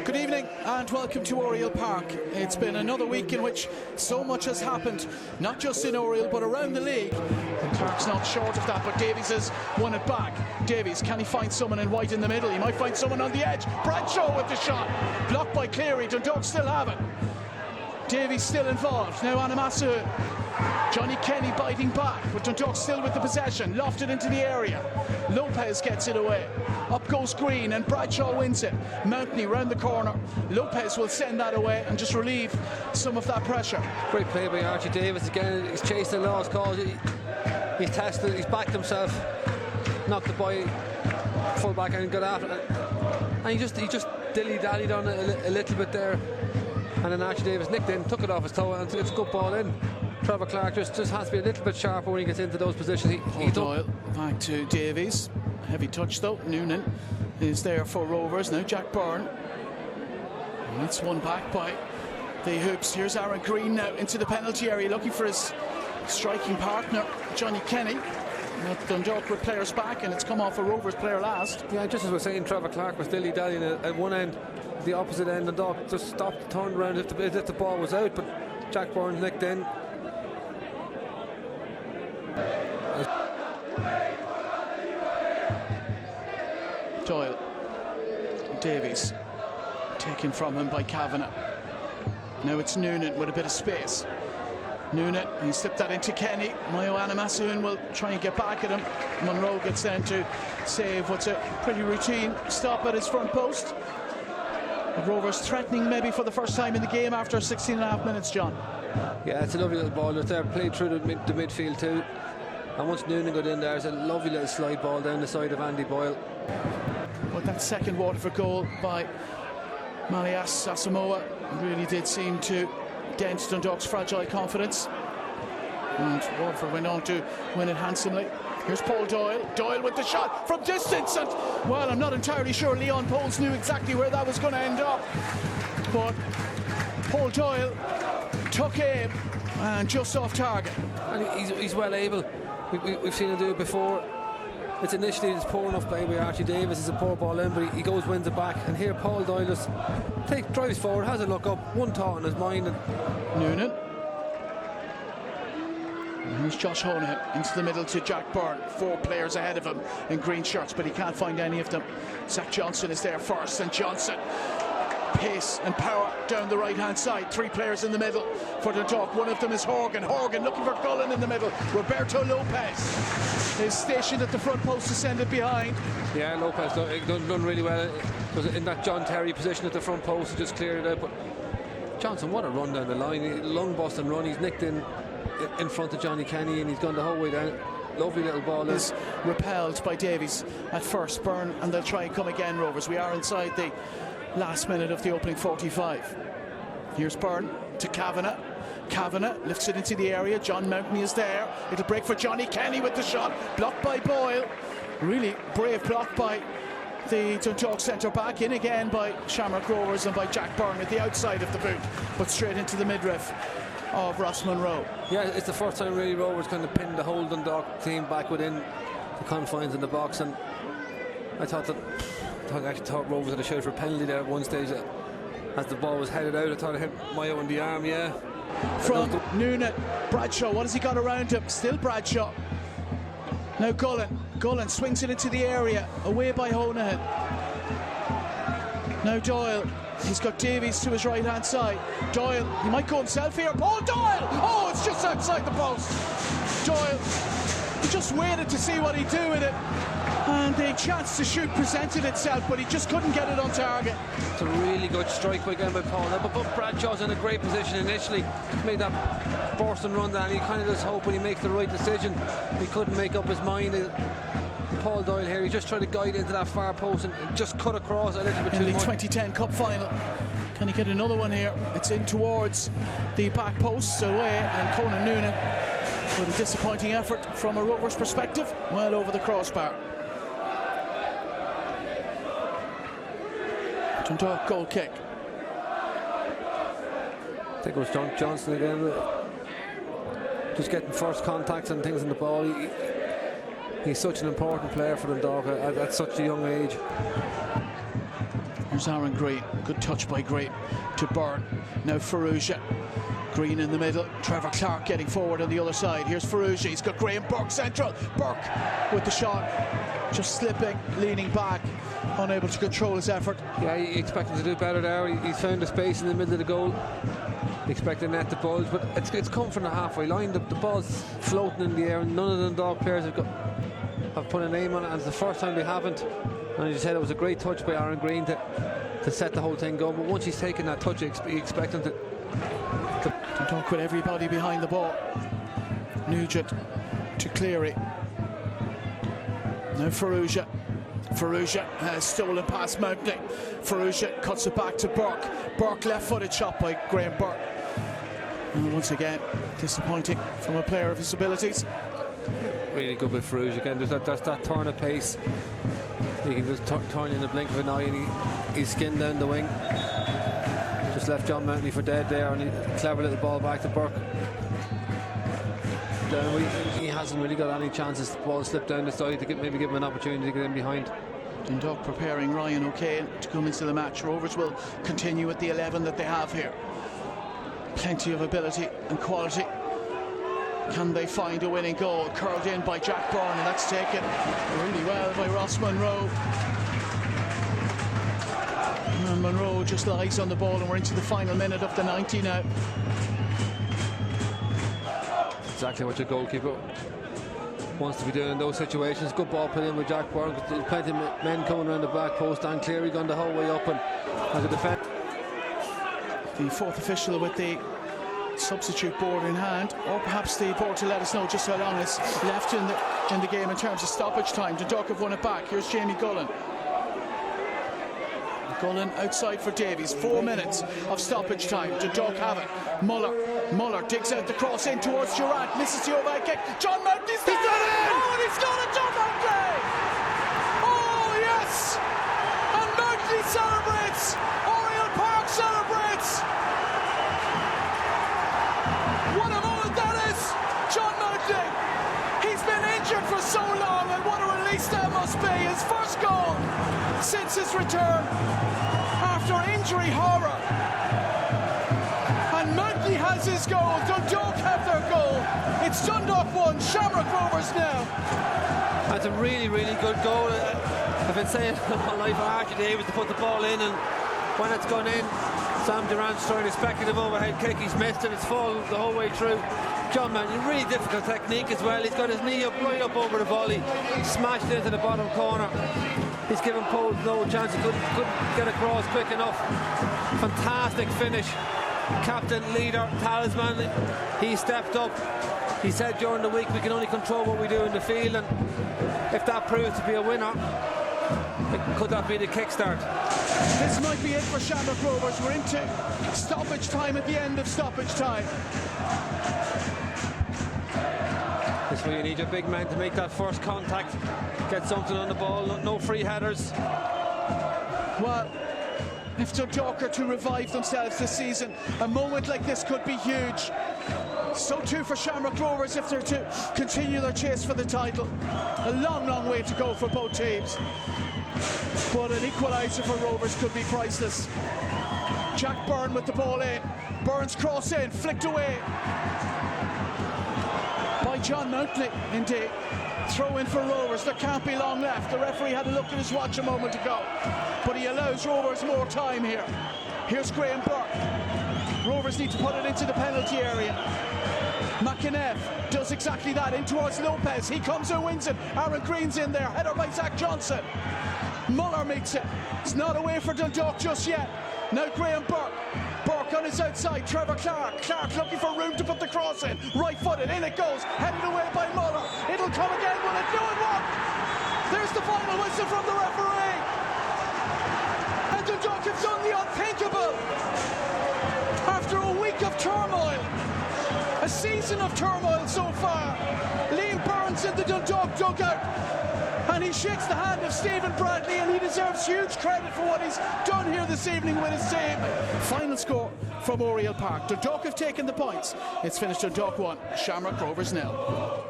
Good evening and welcome to Oriel Park. It's been another week in which so much has happened, not just in Oriel but around the league. And Clark's not short of that, but Davies has won it back. Davies, can he find someone in white in the middle? He might find someone on the edge. Bradshaw with the shot, blocked by Cleary. Dundalk still have it. Davies still involved. Now Anamasu. Johnny Kenny biting back, but Dundalk still with the possession, lofted into the area. Lopez gets it away. Up goes Green and Bradshaw wins it. Mountney round the corner. Lopez will send that away and just relieve some of that pressure. Great play by Archie Davis again. He's chasing the lost cause. He's tested, he's backed himself, knocked the boy full back and got after it. And he just dilly-dallied on it a little bit there. And then Archie Davis nicked in, took it off his toe, and it's a good ball in. Trevor Clark just has to be a little bit sharper when he gets into those positions. Doyle back to Davies. Heavy touch though. Noonan is there for Rovers. Now Jack Byrne. And it's won back by the hoops. Here's Aaron Green now into the penalty area looking for his striking partner, Johnny Kenny. But Dundalk with players back, and it's come off a Rovers player last. Yeah, just as we're saying, Trevor Clark was dilly-dallying at one end, the opposite end. Dundalk just stopped, turned around if the ball was out, but Jack Byrne nicked in. Doyle. Davies taken from him by Kavanagh. Now it's Noonan with a bit of space. Noonan, he slipped that into Kenny. Mayo Anamasoon will try and get back at him. Monroe gets down to save what's a pretty routine stop at his front post. The Rovers threatening maybe for the first time in the game after 16 and a half minutes, John. Yeah, it's a lovely little ball. It's there, played through the midfield too. And once Noonan got in there, it's a lovely little slide ball down the side of Andy Boyle. But that second Waterford goal by Malias Asamoah really did seem to dent Dundalk's fragile confidence. And Waterford went on to win it handsomely. Here's Paul Doyle. Doyle with the shot from distance. And, well, I'm not entirely sure Leon Poles knew exactly where that was going to end up. But Paul Doyle took aim and just off target. And he's well able. We've seen him do it before. It's poor enough play by Archie Davis. It's a poor ball in, but he goes, wins it back. And here Paul Doyle just drives forward, has a look up, one thought in his mind. And Noonan. And here's Josh Honahan into the middle to Jack Byrne. 4 players ahead of him in green shirts, but he can't find any of them. Zach Johnson is there first, and Johnson. Pace and power down the right-hand side. 3 players in the middle for the Dundalk. One of them is Horgan. Horgan looking for Cullen in the middle. Roberto Lopez is stationed at the front post to send it behind. Yeah, Lopez done really well. Was in that John Terry position at the front post, just cleared it out. But Johnson, what a run down the line. Lung busting run. He's nicked in front of Johnny Kenny, and he's gone the whole way down. Lovely little ball. Is repelled by Davies at first. Byrne, and they'll try and come again, Rovers. We are inside the last minute of the opening 45. Here's Byrne to Kavanagh. Kavanagh lifts it into the area. John Mountney is there. It'll break for Johnny Kenny with the shot. Blocked by Boyle. Really brave block by the Dundalk centre back. In again by Shamrock Rovers and by Jack Byrne at the outside of the boot, but straight into the midriff of Ross Monroe. Yeah, it's the first time really Rovers kind of pinned the whole Dundalk team back within the confines in the box, and I actually thought Rovers had a shout for a penalty there at one stage as the ball was headed out. I thought it hit Mayo in the arm. Yeah. From Noonan, Bradshaw, what has he got around him? Still Bradshaw. Now Gullen swings it into the area, away by Honahan. Now Doyle, he's got Davies to his right hand side. Doyle, he might go himself here. Paul Doyle! Oh, it's just outside the post. Doyle, he just waited to see what he'd do with it. And the chance to shoot presented itself, but he just couldn't get it on target. It's a really good strike again by Paul. But Bradshaw's in a great position initially. Made that burst and run there, and he kind of just hoped when he makes the right decision. He couldn't make up his mind. Paul Doyle here, he just tried to guide into that far post and just cut across a little bit too much. In the 2010 Cup final. Can he get another one here? It's in towards the back posts away, and Conan Noonan with a disappointing effort from a Rovers perspective, well over the crossbar. Dundalk goal kick. I think it was John Johnson again, just getting first contacts and things in the ball. He's such an important player for Dundalk at such a young age. Here's Aaron Green, good touch by Green to Byrne. Now Ferrugia. Green in the middle, Trevor Clark getting forward on the other side. Here's Ferrugia, he's got Graham Burke central. Burke with the shot, just slipping, leaning back, unable to control his effort. Yeah, you expect him to do better there. He's found a space in the middle of the goal. Expect the net to bulge, but it's come from the halfway line. The ball's floating in the air, and none of the Dundalk players have put a name on it, and it's the first time they haven't. And as you said, it was a great touch by Aaron Green to set the whole thing going, but once he's taken that touch, you expect him to Dundalk with everybody behind the ball. Nugent to Cleary. Now Ferrugia. Ferrugia has stolen past Mountney. Ferrugia cuts it back to Burke. Burke left-footed shot by Graham Burke. And once again, disappointing from a player of his abilities. Really good with Ferrugia again. There's that turn of pace. He can just turn in the blink of an eye, and he's skinned down the wing. Just left John Mountney for dead there, and a clever little ball back to Burke. He hasn't really got any chances. The ball slipped down the side to maybe give him an opportunity to get in behind. Dundalk preparing Ryan O'Kane to come into the match. Rovers will continue with the 11 that they have here. Plenty of ability and quality. Can they find a winning goal? Curled in by Jack Byrne, and that's taken really well by Ross Monroe. And Monroe just lies on the ball, and we're into the final minute of the 90 now. Exactly what your goalkeeper wants to be doing in those situations. Good ball put in with Jack Byrne. There's plenty of men coming around the back post, and Cleary gone the whole way up, and as a defence. The fourth official with the substitute board in hand, or perhaps the board to let us know just how long is left in the game in terms of stoppage time. Dundalk have won it back. Here's Jamie Gullen. Gullen outside for Davies. 4 minutes of stoppage time. Dundalk have it. Muller digs out the cross in towards Durant. Misses the overhead kick. John Mountney's there. He's got it! Oh, and he's got it, John Mountney! Oh, yes! And Mountney celebrates! Oriel Park celebrates! What a moment that is! John Mountney! He's been injured for so long, and what a release that must be! His first goal since his return after injury horror. And Mountney has his goal. Dundalk have their goal. It's Dundalk 1, Shamrock Rovers now. That's a really, really good goal. I've been saying all night for Archie Davis to put the ball in, and when it's gone in, Sam Durant's trying a speculative overhead kick. He's missed it. It's fallen the whole way through. John Mountney, really difficult technique as well. He's got his knee up, right up over the volley, smashed into the bottom corner. He's given Poles no chance. He couldn't get across quick enough. Fantastic finish. Captain, leader, talisman. He stepped up. He said during the week we can only control what we do in the field, and if that proves to be a winner, could that be the kickstart? This might be it for Shamrock Rovers. We're into stoppage time at the end of stoppage time. This is where you need your big man to make that first contact, get something on the ball. No free headers. Well, if Dundalk are to revive themselves this season, a moment like this could be huge. So too for Shamrock Rovers if they're to continue their chase for the title. A long, long way to go for both teams. But an equaliser for Rovers could be priceless. Jack Byrne with the ball in. Byrne's cross in, flicked away by John Mountney, indeed. Throw in for Rovers. There can't be long left. The referee had a look at his watch a moment ago, but he allows Rovers more time here. Here's Graham Burke. Rovers need to put it into the penalty area. McInnes does exactly that, in towards Lopez. He comes and wins it. Aaron Green's in there. Header by Zach Johnson. Muller meets it. It's not away for Dundalk just yet. Now Graham Burke. Burke on his outside. Trevor Clark. Clark looking for room to put the cross in. Right-footed. In it goes. Headed away by Muller. It'll come again. Will it? No, it won't. There's the final whistle from the referee. And Dundalk have done the unthinkable. After a week of turmoil, a season of turmoil so far, Liam Burns in the Dundalk dugout, and he shakes the hand of Stephen Bradley, and he deserves huge credit for what he's done here this evening with his team. Final score from Oriel Park. Dundalk have taken the points. It's finished Dundalk 1, Shamrock Rovers 0.